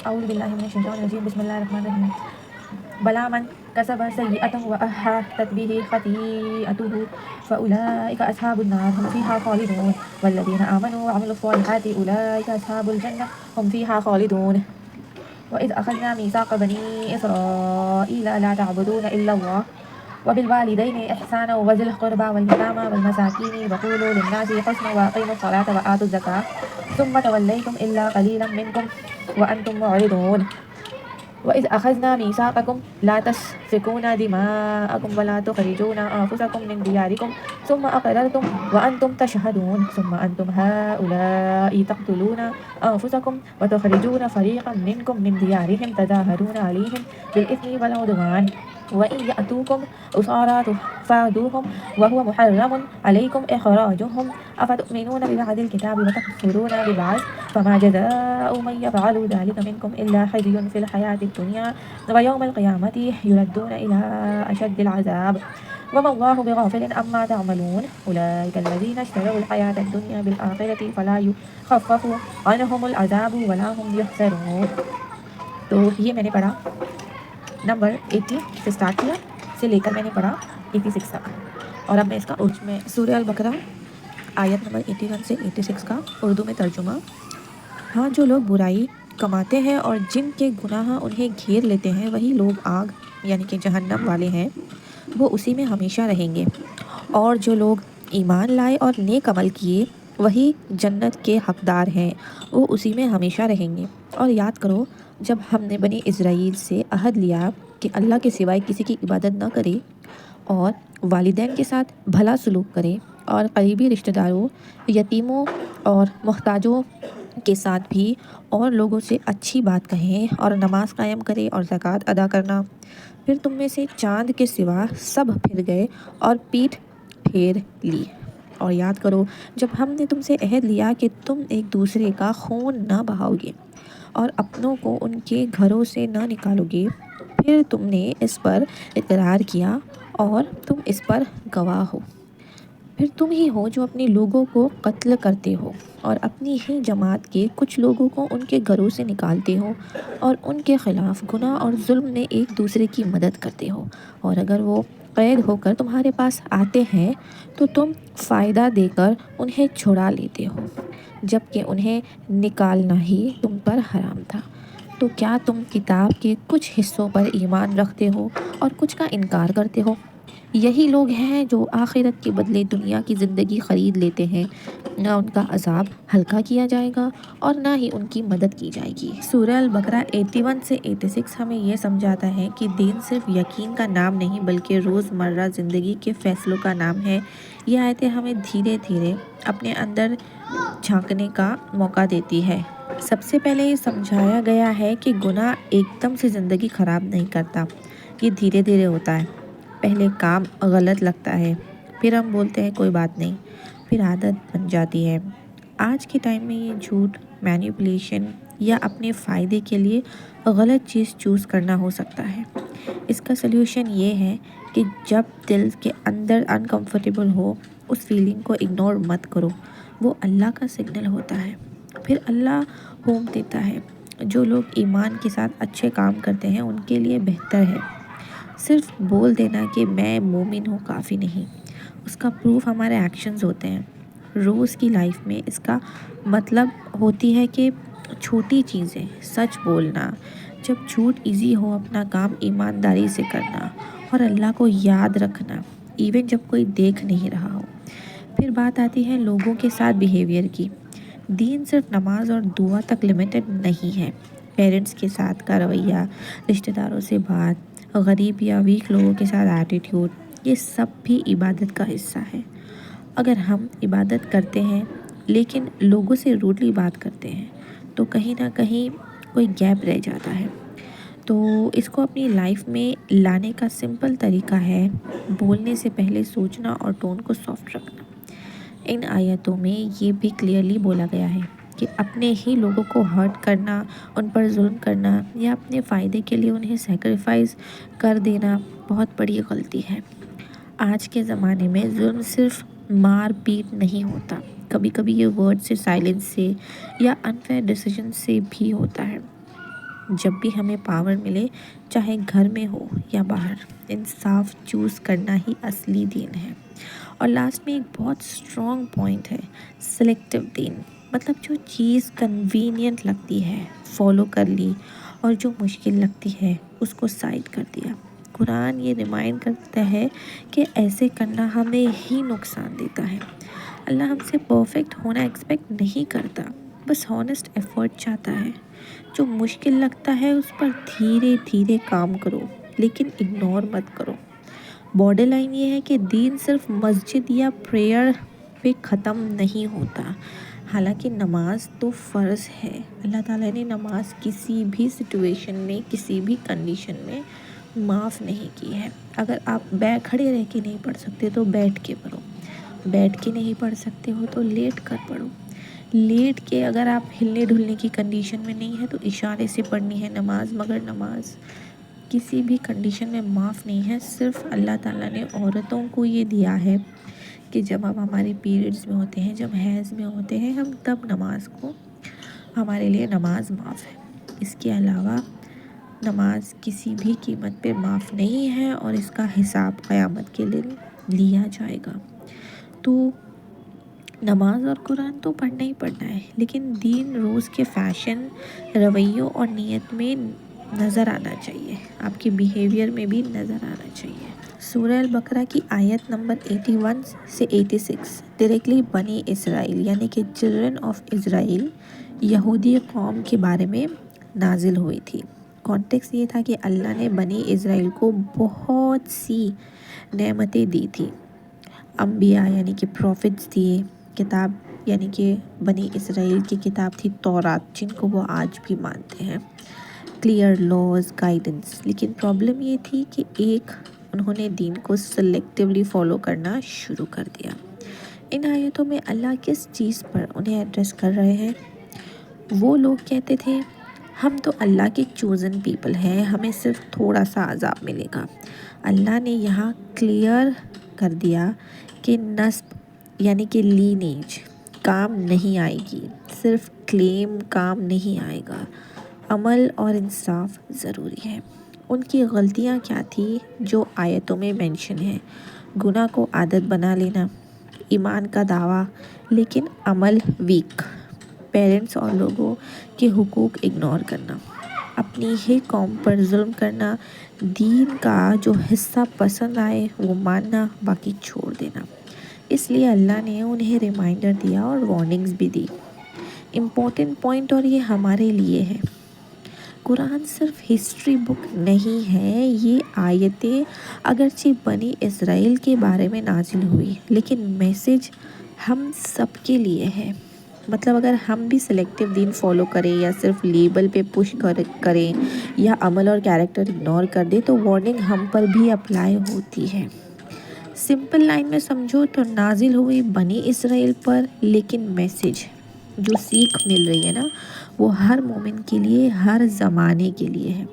أعوذ بالله من الشيطان الرجيم بسم الله الرحمن الرحيم بلى من كسب سيئة وأحاطت به خطيئته فأولئك أصحاب النار هم فيها خالدون والذين آمنوا وعملوا الصالحات أولئك أصحاب الجنة هم فيها خالدون وإذ أخذنا ميثاق بني إسرائيل لا تعبدون إلا الله وبالوالدين إحسانا وذي القربى واليتامى والمساكين وقولوا للناس حسنا وأقيموا الصلاة وآتوا الزكاة ثم توليتم إلا قليلا منكم وأنتم معرضون وإذ أخذنا ميثاقكم لا تسفكون دماءكم ولا تخرجون أنفسكم من دياركم ثم أقررتم وأنتم تشهدون ثم أنتم هؤلاء تقتلون أنفسكم وتخرجون فريقا منكم من ديارهم تظاهرون عليهم بالإثم والعدوان وإن يأتوكم أسارى فادوهم وهو محرم عليكم إخراجهم أفتؤمنون ببعض الكتاب وتكفرون ببعض فما جزاء من يفعل ذلك منكم إلا خزي في الحياة الدنيا ويوم القيامة يردون إلى أشد العذاب وما الله بغافل عما تعملون أولئك الذين اشتروا الحياة الدنيا بالآخرة فلا يخفف عنهم العذاب ولا هم يحزنون. تو یہ میں نے پڑھا نمبر 80 سے سٹارٹ کیا سے لے کر میں نے پڑھا 86 تک، اور اب میں اس کا اردو میں سورہ البقرہ آیت نمبر 81 سے 86 کا اردو میں ترجمہ۔ ہاں، جو لوگ برائی کماتے ہیں اور جن کے گناہ انہیں گھیر لیتے ہیں وہی لوگ آگ یعنی کہ جہنم والے ہیں، وہ اسی میں ہمیشہ رہیں گے، اور جو لوگ ایمان لائے اور نیک عمل کیے وہی جنت کے حقدار ہیں، وہ اسی میں ہمیشہ رہیں گے۔ اور یاد کرو جب ہم نے بنی اسرائیل سے عہد لیا کہ اللہ کے سوائے کسی کی عبادت نہ کرے اور والدین کے ساتھ بھلا سلوک کرے اور قریبی رشتہ داروں، یتیموں اور محتاجوں کے ساتھ بھی اور لوگوں سے اچھی بات کہیں اور نماز قائم کرے اور زکوٰۃ ادا کرنا، پھر تم میں سے چاند کے سوا سب پھر گئے اور پیٹھ پھیر لی۔ اور یاد کرو جب ہم نے تم سے عہد لیا کہ تم ایک دوسرے کا خون نہ بہاؤ گے اور اپنوں کو ان کے گھروں سے نہ نکالو گے، پھر تم نے اس پر اقرار کیا اور تم اس پر گواہ ہو، پھر تم ہی ہو جو اپنے لوگوں کو قتل کرتے ہو اور اپنی ہی جماعت کے کچھ لوگوں کو ان کے گھروں سے نکالتے ہو اور ان کے خلاف گناہ اور ظلم میں ایک دوسرے کی مدد کرتے ہو، اور اگر وہ قید ہو کر تمہارے پاس آتے ہیں تو تم فائدہ دے کر انہیں چھڑا لیتے ہو، جبکہ انہیں نکالنا ہی تم پر حرام تھا۔ تو کیا تم کتاب کے کچھ حصوں پر ایمان رکھتے ہو اور کچھ کا انکار کرتے ہو؟ یہی لوگ ہیں جو آخرت کے بدلے دنیا کی زندگی خرید لیتے ہیں، نہ ان کا عذاب ہلکا کیا جائے گا اور نہ ہی ان کی مدد کی جائے گی۔ سورہ البقرہ 81 سے 86 ہمیں یہ سمجھاتا ہے کہ دین صرف یقین کا نام نہیں بلکہ روزمرہ زندگی کے فیصلوں کا نام ہے۔ یہ آیتیں ہمیں دھیرے دھیرے اپنے اندر جھانکنے کا موقع دیتی ہے۔ سب سے پہلے یہ سمجھایا گیا ہے کہ گناہ ایک دم سے زندگی خراب نہیں کرتا، یہ دھیرے دھیرے ہوتا ہے۔ پہلے کام غلط لگتا ہے، پھر ہم بولتے ہیں کوئی بات نہیں، پھر عادت بن جاتی ہے۔ آج کے ٹائم میں یہ جھوٹ، مینیپولیشن یا اپنے فائدے کے لیے غلط چیز چوز کرنا ہو سکتا ہے۔ اس کا سلیوشن یہ ہے کہ جب دل کے اندر انکمفرٹیبل ہو اس فیلنگ کو اگنور مت کرو، وہ اللہ کا سگنل ہوتا ہے، پھر اللہ ہوم دیتا ہے۔ جو لوگ ایمان کے ساتھ اچھے کام کرتے ہیں ان کے لیے بہتر ہے۔ صرف بول دینا کہ میں مومن ہوں کافی نہیں، اس کا پروف ہمارے ایکشنز ہوتے ہیں۔ روز کی لائف میں اس کا مطلب ہوتی ہے کہ چھوٹی چیزیں، سچ بولنا، جب جھوٹ ایزی ہو، اپنا کام ایمانداری سے کرنا اور اللہ کو یاد رکھنا ایون جب کوئی دیکھ نہیں رہا ہو۔ پھر بات آتی ہے لوگوں کے ساتھ بیہیویئر کی۔ دین صرف نماز اور دعا تک لمیٹڈ نہیں ہے، پیرنٹس کے ساتھ کا رویہ، رشتہ داروں سے بات، غریب یا ویک لوگوں کے ساتھ ایٹیٹیوڈ، یہ سب بھی عبادت کا حصہ ہے۔ اگر ہم عبادت کرتے ہیں لیکن لوگوں سے روڈلی بات کرتے ہیں تو کہیں نہ کہیں کوئی گیپ رہ جاتا ہے۔ تو اس کو اپنی لائف میں لانے کا سمپل طریقہ ہے بولنے سے پہلے سوچنا اور ٹون کو سافٹ رکھنا۔ ان آیتوں میں یہ بھی کلیئرلی بولا گیا ہے کہ اپنے ہی لوگوں کو ہرٹ کرنا، ان پر ظلم کرنا یا اپنے فائدے کے لیے انہیں سیکریفائز کر دینا بہت بڑی غلطی ہے۔ آج کے زمانے میں ظلم صرف مار پیٹ نہیں ہوتا، کبھی کبھی یہ ورڈ سے، سائلنس سے یا انفیئر ڈیسیژن سے بھی ہوتا ہے۔ جب بھی ہمیں پاور ملے، چاہے گھر میں ہو یا باہر، انصاف چوز کرنا ہی اصلی دین ہے۔ اور لاسٹ میں ایک بہت اسٹرانگ پوائنٹ ہے، سلیکٹیو دین، مطلب جو چیز کنوینینٹ لگتی ہے فالو کر لی، اور جو مشکل لگتی ہے اس کو سائڈ کر دیا۔ قرآن یہ ریمائنڈ کرتا ہے کہ ایسے کرنا ہمیں ہی نقصان دیتا ہے۔ اللہ ہم سے پرفیکٹ ہونا ایکسپیکٹ نہیں کرتا، بس ہونسٹ ایفرٹ چاہتا ہے۔ جو مشکل لگتا ہے اس پر دھیرے دھیرے کام کرو، لیکن اگنور مت کرو۔ بارڈر لائن یہ ہے کہ دین صرف مسجد یا پریئر پہ ختم نہیں ہوتا۔ حالانکہ نماز تو فرض ہے، اللہ تعالیٰ نے نماز کسی بھی سچویشن میں، کسی بھی کنڈیشن میں معاف نہیں کی ہے۔ اگر آپ کھڑے رہ کے نہیں پڑھ سکتے تو بیٹھ کے پڑھو، بیٹھ کے نہیں پڑھ سکتے ہو تو لیٹ کر پڑھو، لیٹ کے اگر آپ ہلنے ڈھلنے کی کنڈیشن میں نہیں ہے تو اشارے سے پڑھنی ہے نماز۔ مگر نماز کسی بھی کنڈیشن میں معاف نہیں ہے۔ صرف اللہ تعالیٰ نے عورتوں کو یہ دیا ہے کہ جب ہم ہمارے پیریڈز میں ہوتے ہیں، جب حیض میں ہوتے ہیں، ہم تب نماز کو، ہمارے لیے نماز معاف ہے۔ اس کے علاوہ نماز کسی بھی قیمت پہ معاف نہیں ہے، اور اس کا حساب قیامت کے دن لیا جائے گا۔ تو نماز اور قرآن تو پڑھنا ہی پڑھنا ہے، لیکن دین روز کے فیشن، رویوں اور نیت میں نظر آنا چاہیے، آپ کے بیہیویئر میں بھی نظر آنا چاہیے۔ سورہ البقرہ کی آیت نمبر 81 سے 86 ڈائریکٹلی بنی اسرائیل یعنی کہ چلڈرن آف اسرائیل، یہودی قوم کے بارے میں نازل ہوئی تھی۔ کانٹیکس یہ تھا کہ اللہ نے بنی اسرائیل کو بہت سی نعمتیں دی تھی، انبیاء یعنی کہ پروفٹس دیے، کتاب یعنی کہ بنی اسرائیل کی کتاب تھی تورات، جن کو وہ آج بھی مانتے ہیں، کلیئر لاز، گائیڈنس۔ لیکن پرابلم یہ تھی کہ انہوں نے دین کو سلیکٹیولی فالو کرنا شروع کر دیا۔ ان آیتوں میں اللہ کس چیز پر انہیں ایڈریس کر رہے ہیں؟ وہ لوگ کہتے تھے ہم تو اللہ کے چوزن پیپل ہیں، ہمیں صرف تھوڑا سا عذاب ملے گا۔ اللہ نے یہاں کلیئر کر دیا کہ نسب یعنی کہ لینیج کام نہیں آئے گی، صرف کلیم کام نہیں آئے گا، عمل اور انصاف ضروری ہے۔ ان کی غلطیاں کیا تھی جو آیتوں میں مینشن ہے؟ گناہ کو عادت بنا لینا، ایمان کا دعویٰ لیکن عمل ویک، پیرنٹس اور لوگوں کے حقوق اگنور کرنا، اپنی ہی قوم پر ظلم کرنا، دین کا جو حصہ پسند آئے وہ ماننا، باقی چھوڑ دینا۔ اس لیے اللہ نے انہیں ریمائنڈر دیا اور وارننگز بھی دی۔ امپورٹنٹ پوائنٹ، اور یہ ہمارے لیے ہے، قرآن صرف ہسٹری بک نہیں ہے۔ یہ آیتیں اگرچہ بنی اسرائیل کے بارے میں نازل ہوئی، لیکن میسج ہم سب کے لیے ہے۔ مطلب اگر ہم بھی سلیکٹیو دین فالو کریں یا صرف لیبل پہ پش کریں یا عمل اور کیریکٹر اگنور کر دیں تو وارننگ ہم پر بھی اپلائی ہوتی ہے۔ سمپل لائن میں سمجھو تو نازل ہوئی بنی اسرائیل پر، لیکن میسج جو سیکھ مل رہی ہے نا، وہ ہر مومن کے لیے، ہر زمانے کے لیے ہے۔